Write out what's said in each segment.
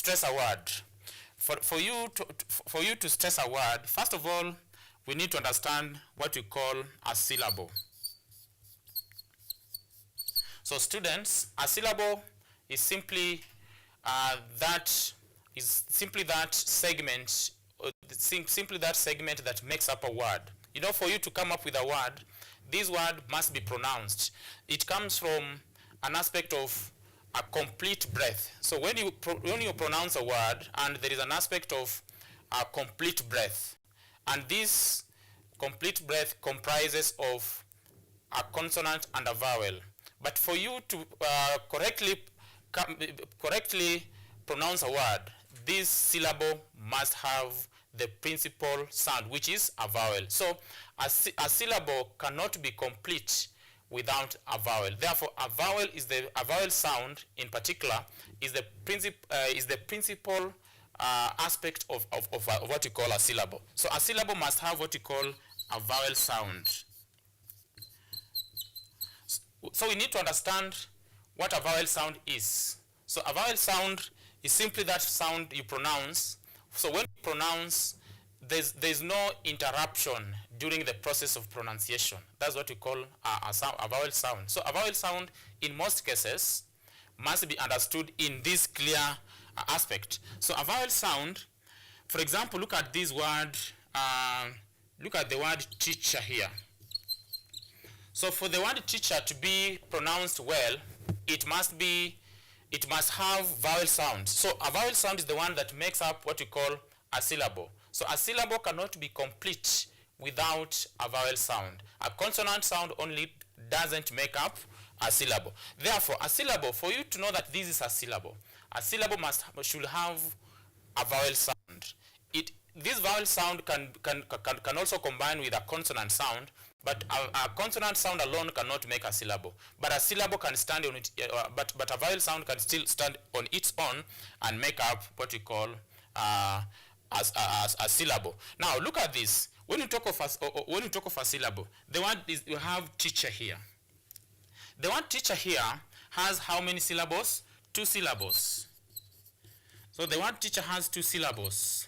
stress a word. For you to stress a word, first of all, we need to understand what we call a syllable. So students, a syllable is simply that segment, simply that segment that makes up a word. You know, for you to come up with a word, this word must be pronounced. It comes from an aspect of a complete breath. So when you pronounce a word, and there is an aspect of a complete breath, and this complete breath comprises of a consonant and a vowel. But for you to correctly pronounce a word, this syllable must have the principal sound, which is a vowel. So a syllable cannot be complete without a vowel. Therefore, a vowel sound in particular is the principal aspect of what you call a syllable. So a syllable must have what you call a vowel sound. So we need to understand what a vowel sound is. So a vowel sound is simply that sound you pronounce. So when you pronounce, there's no interruption during the process of pronunciation. That's what we call a vowel sound. So a vowel sound, in most cases, must be understood in this clear aspect. So a vowel sound, for example, look at this word, look at the word teacher here. So for the word teacher to be pronounced well, it must have vowel sounds. So a vowel sound is the one that makes up what we call a syllable. So a syllable cannot be complete without a vowel sound. A consonant sound only doesn't make up a syllable. Therefore, a syllable, for you to know that this is a syllable should have a vowel sound. This vowel sound can also combine with a consonant sound, but a consonant sound alone cannot make a syllable. But a syllable can stand on it, but a vowel sound can still stand on its own and make up what we call a syllable. Now look at this. When you talk of a syllable, the word is, you have teacher here. The word teacher here has how many syllables? 2 syllables. So the word teacher has 2 syllables.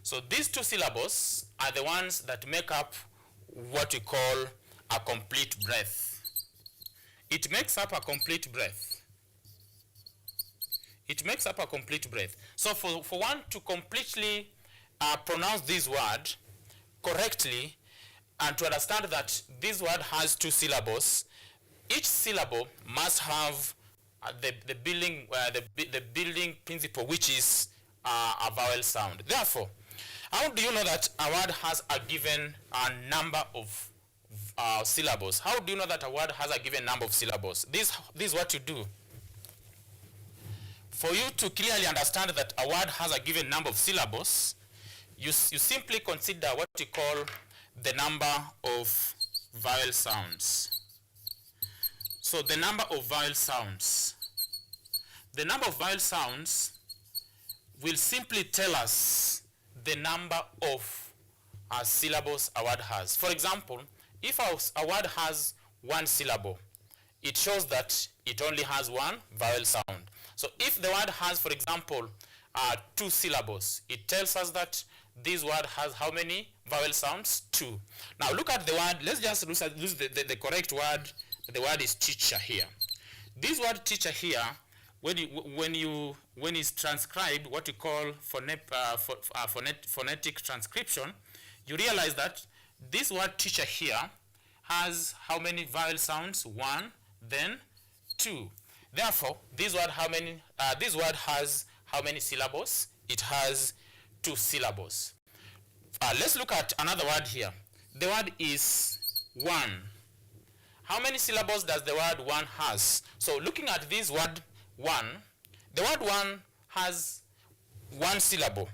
So these 2 syllables are the ones that make up what we call a complete breath. It makes up a complete breath. It makes up a complete breath. So for one to completely pronounce this word correctly, and to understand that this word has 2 syllables, each syllable must have the building principle, which is a vowel sound. Therefore, how do you know that a word has a given number of syllables? How do you know that a word has a given number of syllables? This is what you do. For you to clearly understand that a word has a given number of syllables, you simply consider what you call the number of vowel sounds. So the number of vowel sounds. The number of vowel sounds will simply tell us the number of syllables a word has. For example, if a word has 1 syllable, it shows that it only has 1 vowel sound. So if the word has, for example, 2 syllables, it tells us that this word has how many vowel sounds? 2. Now look at the word. Let's just use the correct word. The word is teacher here. This word teacher here, when it's transcribed, what we call phonetic transcription, you realize that this word teacher here has how many vowel sounds? 1, then 2. Therefore, this word has how many syllables? It has 2 syllables. Let's look at another word here. The word is one. How many syllables does the word one has? So looking at this word one, the word one has 1 syllable.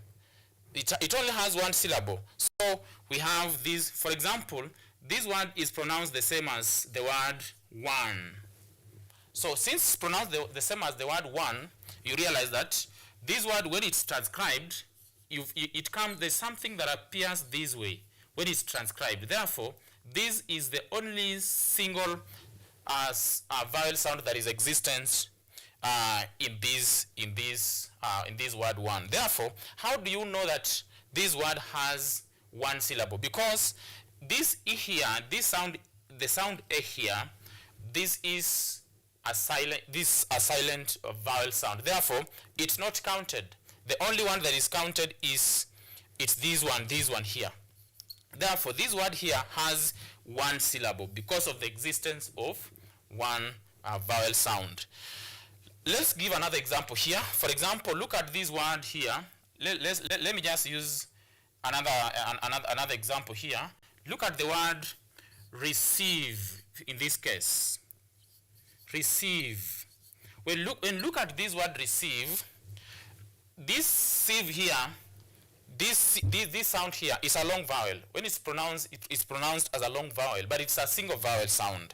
It only has 1 syllable. So we have this, for example, this word is pronounced the same as the word one. So since it's pronounced the same as the word one, you realize that this word, when it's transcribed, there's something that appears this way when it's transcribed. Therefore, this is the only single vowel sound that is existent in this word one. Therefore, how do you know that this word has one syllable? Because this e here, this sound, the sound a here, this is a silent vowel sound. Therefore, it's not counted. The only one that is counted is this one here. Therefore, this word here has one syllable because of the existence of one vowel sound. Let's give another example here. For example, look at this word here. Let me just use another example here. Look at the word receive in this case. Receive. When look at this word receive, this sieve here, this sound here is a long vowel. When it's pronounced, it's pronounced as a long vowel, but it's a single vowel sound.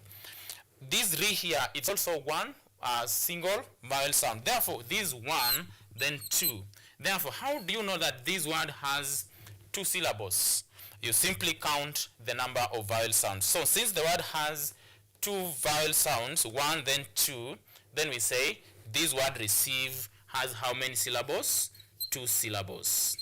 This re here, it's also one single vowel sound. Therefore, this one, then two. Therefore, how do you know that this word has two syllables? You simply count the number of vowel sounds. So since the word has two vowel sounds, one then two, then we say this word receive has how many syllables? Two syllables.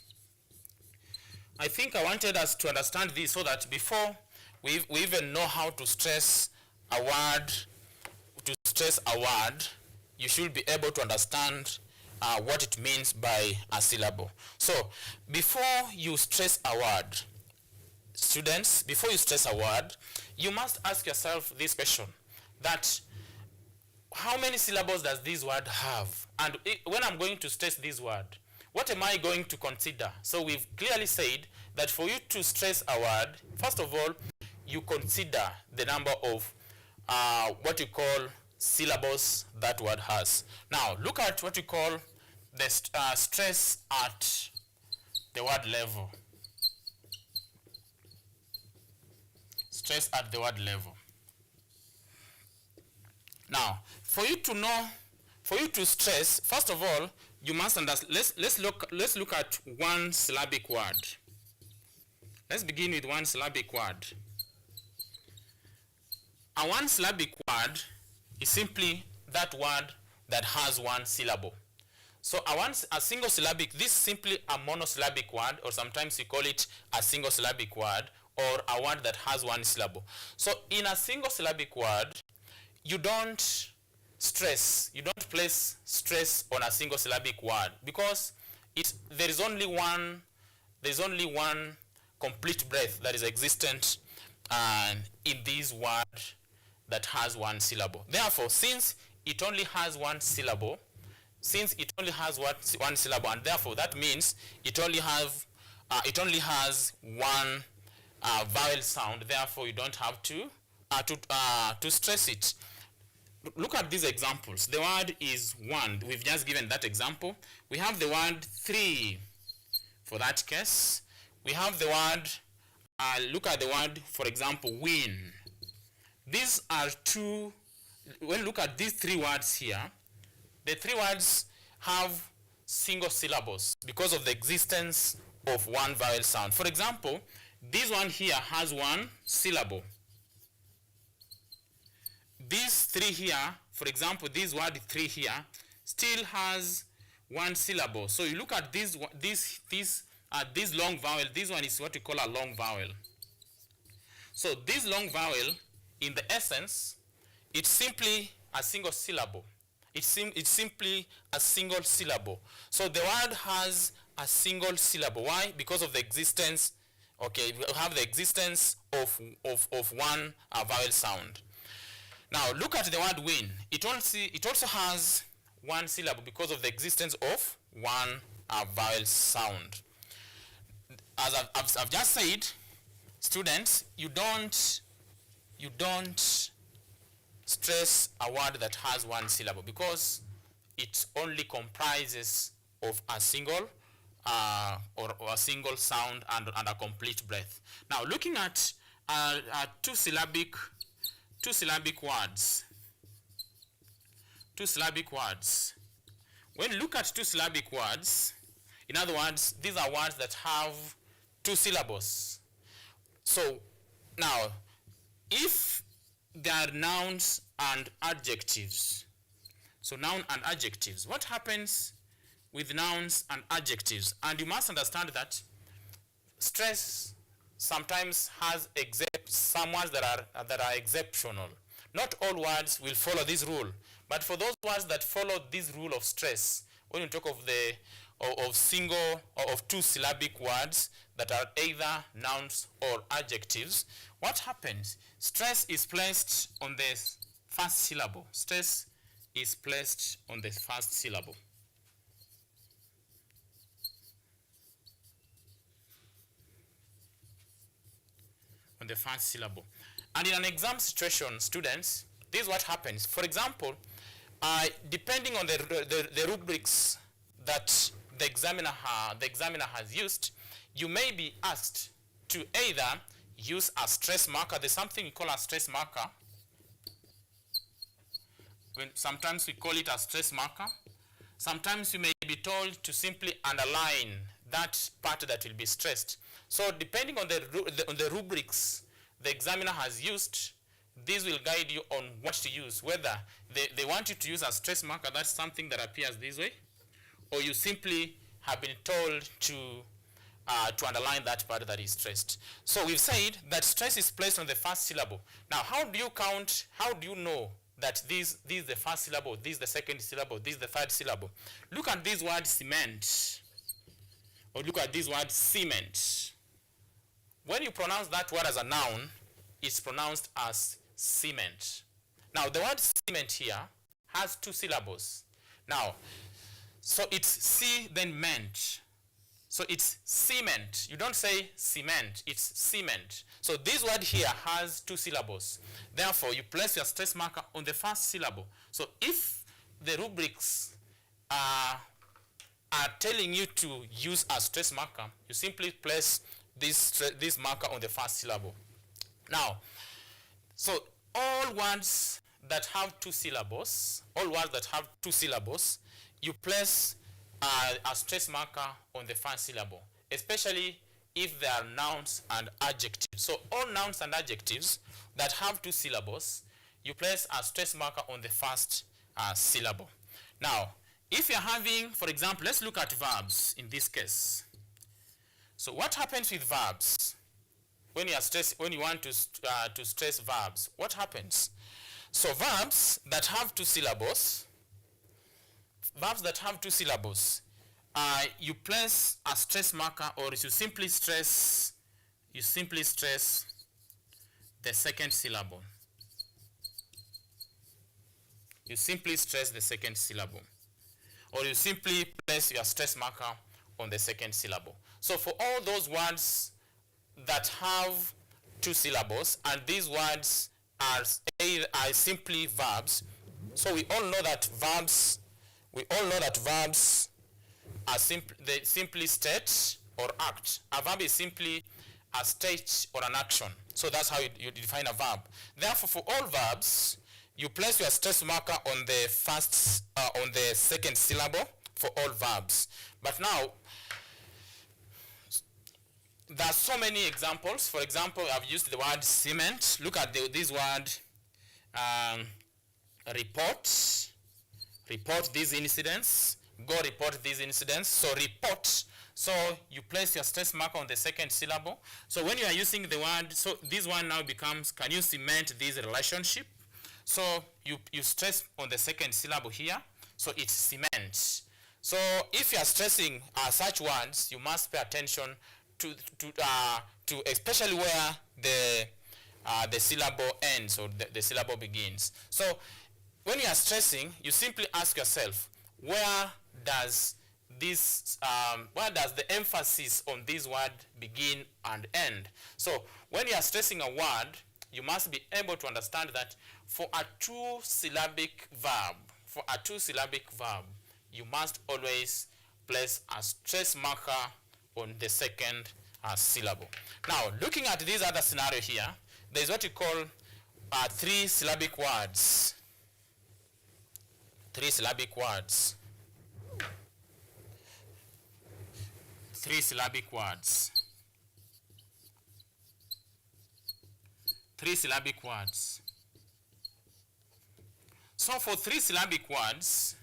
I think I wanted us to understand this so that before we even know how to stress a word, you should be able to understand what it means by a syllable. So before you stress a word, students, before you stress a word, you must ask yourself this question, that how many syllables does this word have? And when I'm going to stress this word, what am I going to consider? So we've clearly said that for you to stress a word, first of all, you consider the number of what you call syllables that word has. Now, look at what you call the stress at the word level. Stress at the word level. Now, for you to stress, first of all, you must understand. Let's look at one syllabic word. Let's begin with one syllabic word. A one syllabic word is simply that word that has one syllable. So a single syllabic, this is simply a monosyllabic word, or sometimes you call it a single syllabic word, or a word that has one syllable. So in a single syllabic word, you don't place stress on a single syllabic word, because there is only one complete breath that is existent in this word that has one syllable. Therefore, since it only has one syllable, and therefore that means it only has one vowel sound. Therefore, you don't have to stress it. Look at these examples. The word is one. We've just given that example. We have the word three for that case. We have the word, look at the word, for example, win. These are two, when you look at these three words here, the three words have single syllables because of the existence of one vowel sound. For example, this one here has one syllable. These three here, for example, this word three here, still has one syllable. So you look at this long vowel. This one is what we call a long vowel. So this long vowel, in the essence, it's simply a single syllable. It's simply a single syllable. So the word has a single syllable. Why? Because of the existence. Okay, we have the existence of one vowel sound. Now look at the word win. It also has one syllable because of the existence of one vowel sound. As I've just said, students, you don't stress a word that has one syllable because it only comprises of a single or a single sound and a complete breath. Now looking at two syllabic words. When you look at two syllabic words, in other words, these are words that have two syllables. So now, if they are nouns and adjectives, So noun and adjectives. What happens with nouns and adjectives? And you must understand that stress sometimes has some words that are exceptional. Not all words will follow this rule, but for those words that follow this rule of stress, when you talk of single or of two syllabic words that are either nouns or adjectives, what happens? Stress is placed on the first syllable. Stress is placed on the first syllable. On the first syllable. And in an exam situation, students, this is what happens. For example, depending on the rubrics that the examiner has used, you may be asked to either use a stress marker. There's something we call a stress marker. Sometimes we call it a stress marker. Sometimes you may be told to simply underline that part that will be stressed. So depending on the rubrics the examiner has used, this will guide you on what to use. Whether they want you to use a stress marker, that's something that appears this way, or you simply have been told to underline that part that is stressed. So we've said that stress is placed on the first syllable. Now, how do you count? How do you know that this is the first syllable, this is the second syllable, this is the third syllable? Look at this word cement, or look at this word cement. When you pronounce that word as a noun, it's pronounced as cement. Now, the word cement here has two syllables. Now, so it's C then ment. So it's cement. You don't say cement, it's cement. So this word here has two syllables. Therefore, you place your stress marker on the first syllable. So if the rubrics are telling you to use a stress marker, you simply place this marker on the first syllable. Now, so all words that have two syllables, you place a stress marker on the first syllable, especially if they are nouns and adjectives. So all nouns and adjectives that have two syllables, you place a stress marker on the first syllable. Now, if you're having, for example, let's look at verbs in this case. So what happens with verbs when you want to stress verbs? What happens? So verbs that have two syllables, you place a stress marker, or you simply stress the second syllable. You simply stress the second syllable, or you simply place your stress marker on the second syllable. So for all those words that have two syllables, and these words are simply verbs, so we all know that verbs are they simply state or act. A verb is simply a state or an action. So that's how you define a verb. Therefore, for all verbs, you place your stress marker on the second syllable for all verbs. But now, there are so many examples. For example, I've used the word cement. Look at this word report. Report these incidents. Go report these incidents. So report. So you place your stress marker on the second syllable. So when you are using the word, so this one now becomes, can you cement this relationship? So you stress on the second syllable here. So it's cement. So if you are stressing such words, you must pay attention to especially where the syllable ends or the syllable begins. So when you are stressing, you simply ask yourself, where does the emphasis on this word begin and end? So when you are stressing a word, you must be able to understand that for a two-syllabic verb, you must always place a stress marker on the second syllable. Now, looking at this other scenario here, there is what you call three-syllabic words. Three-syllabic words. Three-syllabic words. Three-syllabic words. So for three-syllabic words,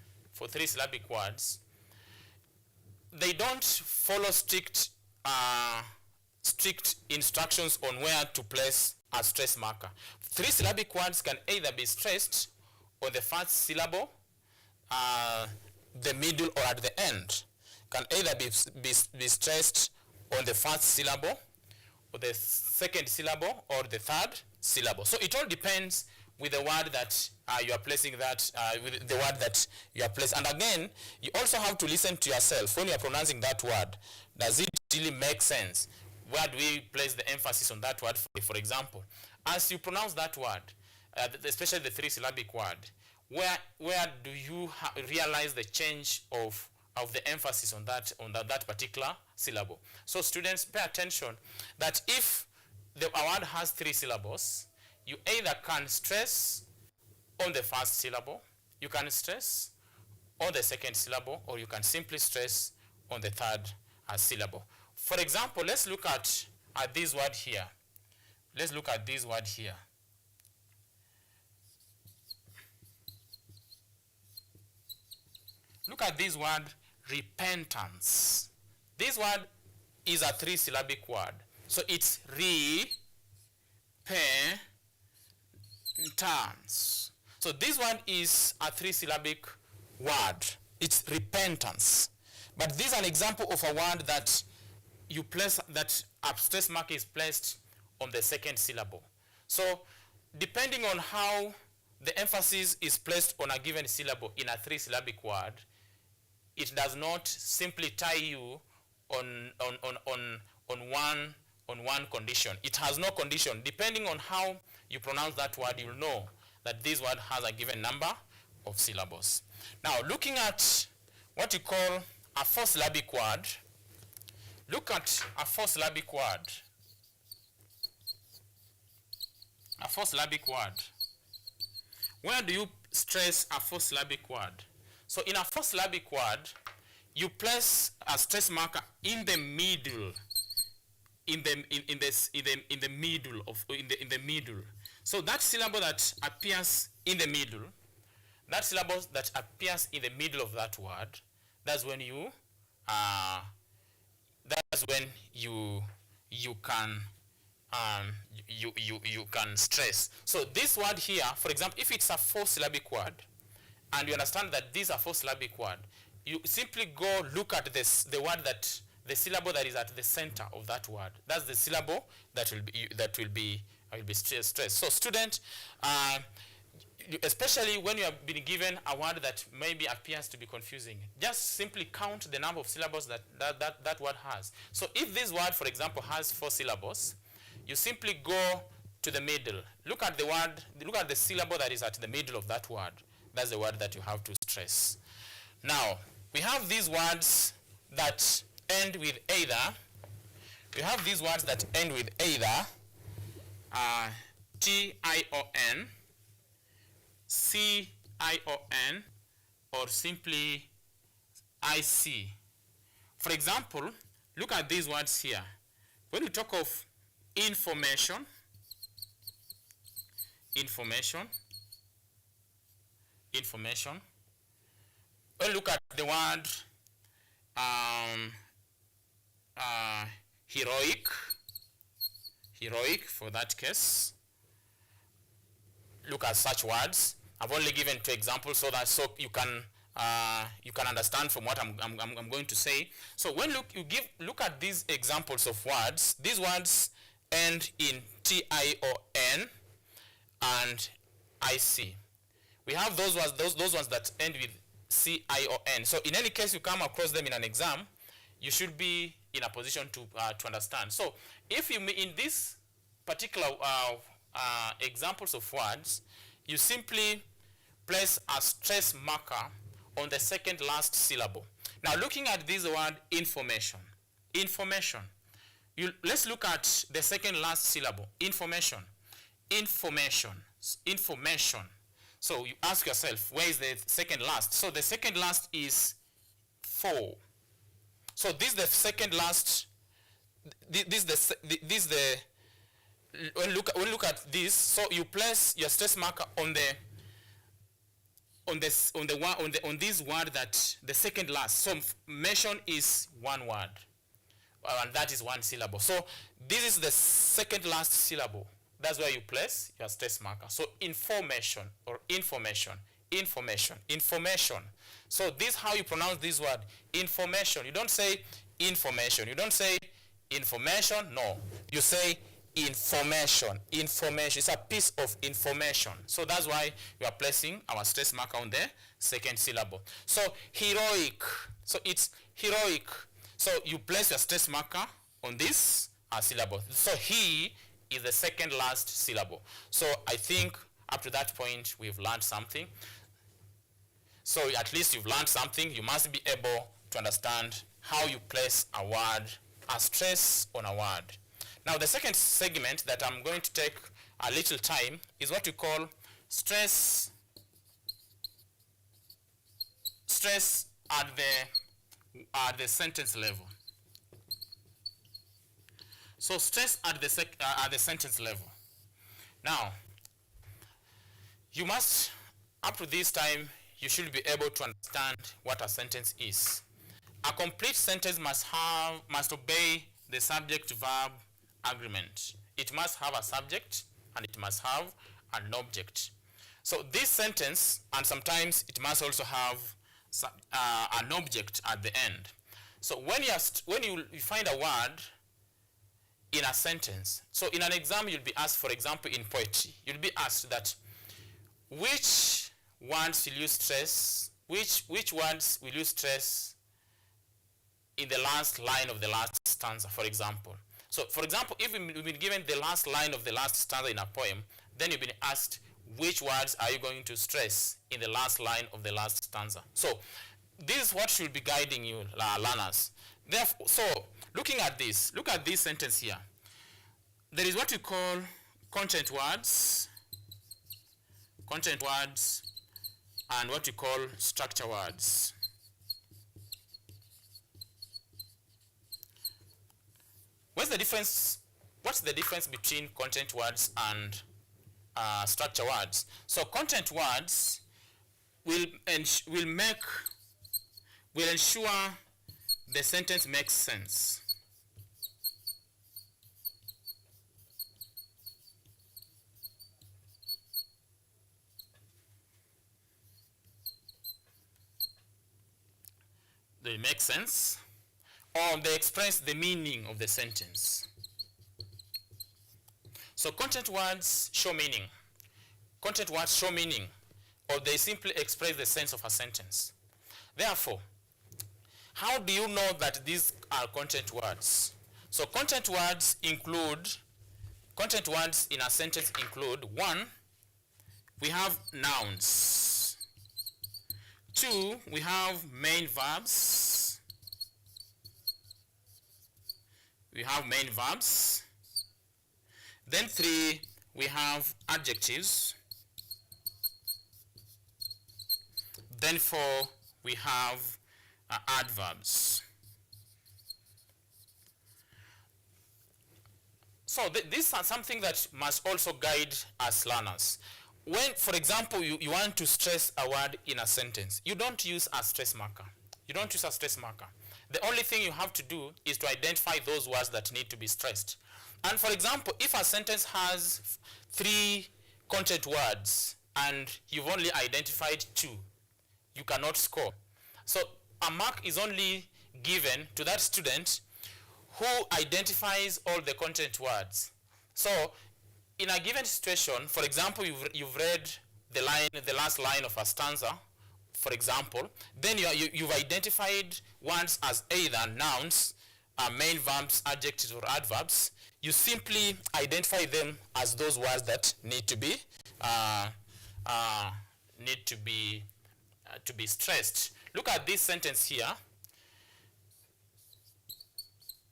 they don't follow strict instructions on where to place a stress marker. Three-syllabic words can either be stressed on the first syllable, the middle, or at the end. Can either be stressed on the first syllable, or the second syllable, or the third syllable. So it all depends with the word that you are placing with the word that you are placing. And again, you also have to listen to yourself when you are pronouncing that word. Does it really make sense? Where do we place the emphasis on that word? For example, as you pronounce that word, especially the three-syllabic word, where do you realize the change of the emphasis on that particular syllable? So students, pay attention that if the word has three syllables, you either can stress on the first syllable, you can stress on the second syllable, or you can simply stress on the third syllable. For example, let's look at this word here. Let's look at this word here. Look at this word, repentance. This word is a three-syllabic word. So it's repentance. So this one is a three-syllabic word. It's repentance. But this is an example of a word that you place, that a stress mark is placed on the second syllable. So depending on how the emphasis is placed on a given syllable in a three-syllabic word, it does not simply tie you on one condition. It has no condition. Depending on how you pronounce that word, you'll know that this word has a given number of syllables. Now, looking at what you call a four-syllabic word, look at a four-syllabic word. A four-syllabic word. Where do you stress a four-syllabic word? So in a four-syllabic word, you place a stress marker in the middle, in the middle. So that syllable that appears in the middle, that syllable that appears in the middle of that word, that's when you can stress. So this word here, for example, if it's a four-syllabic word, and you understand that this is a four-syllabic word, you simply go look at the word that the syllable that is at the center of that word. That's the syllable that will be stressed. So student, especially when you have been given a word that maybe appears to be confusing, just simply count the number of syllables that word has. So if this word, for example, has 4 syllables, you simply go to the middle. Look at the word, look at the syllable that is at the middle of that word. That's the word that you have to stress. Now, we have these words that end with either. We have these words that end with either T-I-O-N, C-I-O-N, or simply I-C. For example, look at these words here. When we talk of information, when we look at the word heroic for that case, look at such words. I've only given 2 examples so you can understand from what I'm going to say. So when look at these examples of words, these words end in T-I-O-N and I-C. We have those ones that end with C-I-O-N. So in any case you come across them in an exam, you should be in a position to understand. So if you, in this particular examples of words, you simply place a stress marker on the second last syllable. Now looking at this word information. Let's look at the second last syllable, information. So you ask yourself, where is the second last? So the second last is 4. So this is the second last. When look at this, so you place your stress marker on on this on this word that the second last. So mention is one word, and that is one syllable. So this is the second last syllable. That's where you place your stress marker. So information or information, information, information. So this is how you pronounce this word, information. You don't say information. You don't say information. No, you say information. Information. It's a piece of information. So that's why we are placing our stress marker on the second syllable. So heroic. So it's heroic. So you place your stress marker on this syllable. So he is the second last syllable. So I think up to that point we've learned something. So at least you've learned something. You must be able to understand how you place a word, a stress on a word. Now the second segment that I'm going to take a little time is what we call stress at the sentence level. So stress at the sentence level. Now, you must, up to this time, you should be able to understand what a sentence is. A complete sentence must obey the subject-verb agreement. It must have a subject and it must have an object. So this sentence, and sometimes it must also have an object at the end. So when you find a word in a sentence, so in an exam you'll be asked, for example in poetry, you'll be asked that which words will you stress, which words will you stress in the last line of the last stanza, for example. So for example, if we've been given the last line of the last stanza in a poem, then you've been asked which words are you going to stress in the last line of the last stanza. So this is what should be guiding you, learners. Therefore, so looking at this, look at this sentence here. There is what we call content words, and what we call structure words. What's the difference between content words and structure words? So content words will ensure the sentence makes sense. They make sense, or they express the meaning of the sentence. So content words show meaning. Content words show meaning, or they simply express the sense of a sentence. Therefore, how do you know that these are content words? So content words in a sentence include: 1, we have nouns. 2, we have main verbs. Then 3, we have adjectives. Then 4, we have adverbs. So these are something that must also guide us learners. When, for example, you want to stress a word in a sentence, you don't use a stress marker. The only thing you have to do is to identify those words that need to be stressed. And for example, if a sentence has 3 content words and you've only identified 2, you cannot score. So a mark is only given to that student who identifies all the content words. So in a given situation, for example, you've read the last line of a stanza, for example, then you've identified words as either nouns, main verbs, adjectives, or adverbs. You simply identify them as those words that need to be stressed. Look at this sentence here.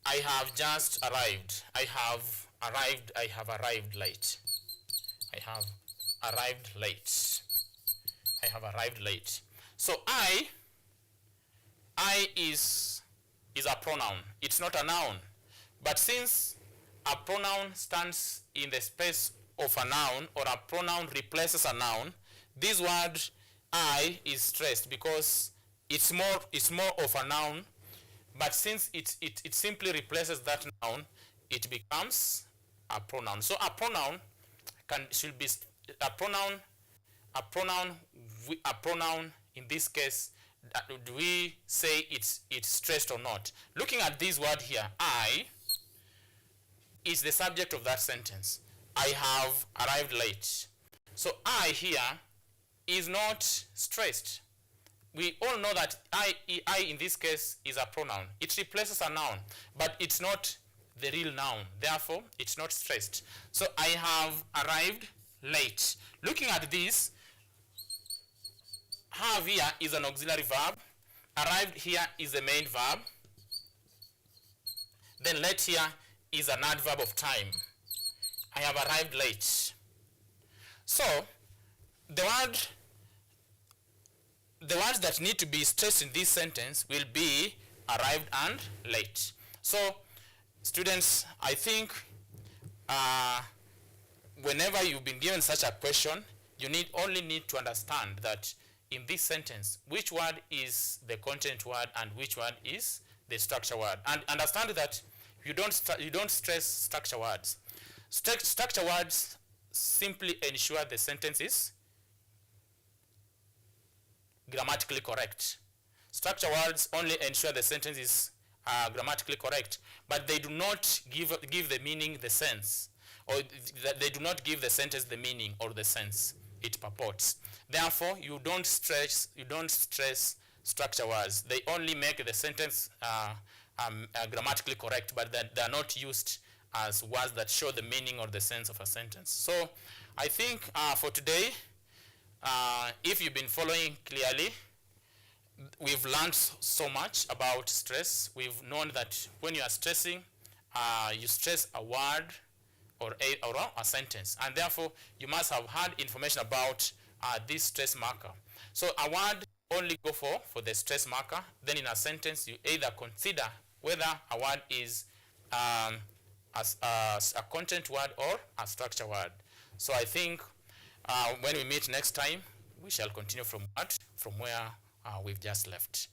I have just arrived. I have arrived late. I have arrived late. So I is a pronoun. It's not a noun. But since a pronoun stands in the space of a noun, or a pronoun replaces a noun, this word I is stressed because it's more of a noun, but since it simply replaces that noun, it becomes a pronoun. So a pronoun should be a pronoun a pronoun a pronoun in this case. Do we say it's stressed or not? Looking at this word here, I is the subject of that sentence. I have arrived late. So I here is not stressed. We all know that I in this case is a pronoun. It replaces a noun, but it's not the real noun. Therefore, it's not stressed. So I have arrived late. Looking at this, have here is an auxiliary verb. Arrived here is the main verb. Then late here is an adverb of time. I have arrived late. So the words that need to be stressed in this sentence will be arrived and late. So students, I think whenever you've been given such a question, you only need to understand that in this sentence, which word is the content word and which word is the structure word. And understand that you don't stress structure words. Structure words simply ensure the sentence is grammatically correct. Structure words only ensure the sentence is grammatically correct, but they do not give the meaning, the sense, or they do not give the sentence the meaning or the sense it purports. Therefore, you don't stress structure words. They only make the sentence grammatically correct, but they are not used as words that show the meaning or the sense of a sentence. So I think for today, if you've been following clearly, we've learned so much about stress. We've known that when you are stressing, you stress a word or a sentence, and therefore you must have had information about this stress marker. So a word only go for the stress marker. Then in a sentence, you either consider whether a word is as a content word or a structure word. So I think when we meet next time, we shall continue from where we've just left.